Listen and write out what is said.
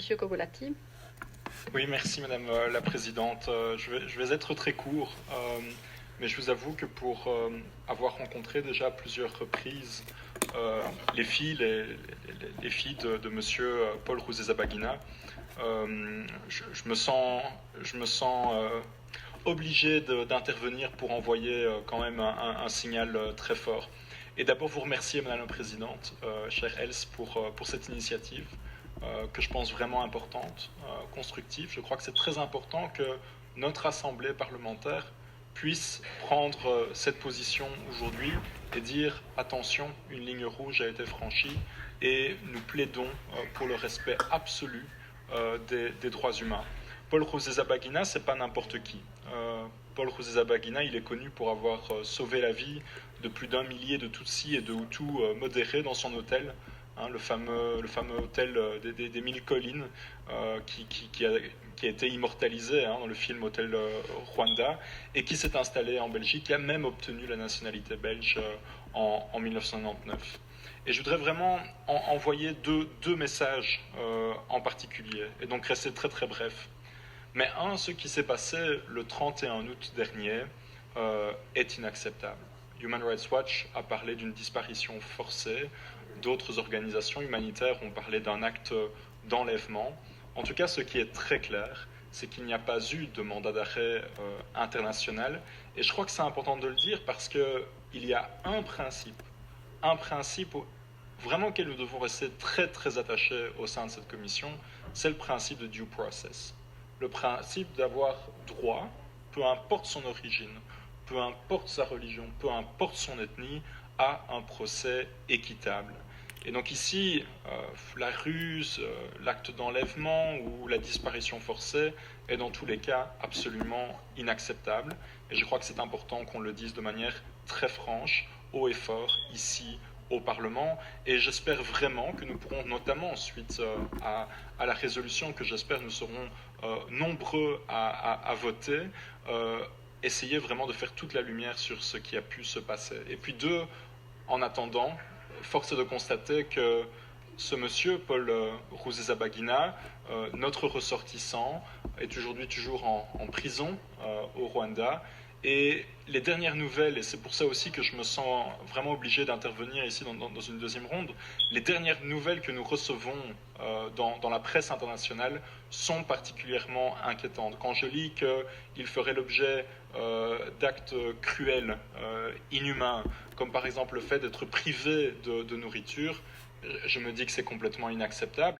Monsieur Kogolati. Oui, merci Madame la Présidente. Je vais être très court, mais je vous avoue que pour avoir rencontré déjà à plusieurs reprises les filles de Monsieur Paul Rusesabagina, je me sens obligé d'intervenir pour envoyer quand même un signal très fort. Et d'abord vous remercier Madame la Présidente, chère Els, pour cette initiative. Que je pense vraiment importante, constructive. Je crois que c'est très important que notre Assemblée parlementaire puisse prendre cette position aujourd'hui et dire attention, une ligne rouge a été franchie et nous plaidons pour le respect absolu des droits humains. Paul Rusesabagina, c'est pas n'importe qui. Paul Rusesabagina, il est connu pour avoir sauvé la vie de plus d'1 millier de Tutsis et de Hutus modérés dans son hôtel. Le fameux hôtel des 1000 collines qui a été immortalisé dans le film Hôtel Rwanda et qui s'est installé en Belgique, qui a même obtenu la nationalité belge en 1999. Et je voudrais vraiment envoyer deux messages en particulier, et donc rester très très bref. Mais ce qui s'est passé le 31 août dernier est inacceptable. Human Rights Watch a parlé d'une disparition forcée. D'autres organisations humanitaires ont parlé d'un acte d'enlèvement. En tout cas, ce qui est très clair, c'est qu'il n'y a pas eu de mandat d'arrêt international. Et je crois que c'est important de le dire parce qu'il y a un principe vraiment auquel nous devons rester très très attachés au sein de cette commission, c'est le principe de due process. Le principe d'avoir droit, peu importe son origine, peu importe sa religion, peu importe son ethnie, à un procès équitable. Et donc ici, la ruse, l'acte d'enlèvement ou la disparition forcée est dans tous les cas absolument inacceptable. Et je crois que c'est important qu'on le dise de manière très franche, haut et fort, ici au Parlement. Et j'espère vraiment que nous pourrons, notamment suite à la résolution que j'espère nous serons nombreux à voter, essayer vraiment de faire toute la lumière sur ce qui a pu se passer. Et puis en attendant, force est de constater que ce monsieur, Paul Rusesabagina, notre ressortissant, est aujourd'hui toujours en prison au Rwanda. Et les dernières nouvelles, et c'est pour ça aussi que je me sens vraiment obligé d'intervenir ici dans une deuxième ronde, les dernières nouvelles que nous recevons dans la presse internationale sont particulièrement inquiétantes. Quand je lis qu'il ferait l'objet d'actes cruels, inhumains, comme par exemple le fait d'être privé de nourriture, je me dis que c'est complètement inacceptable.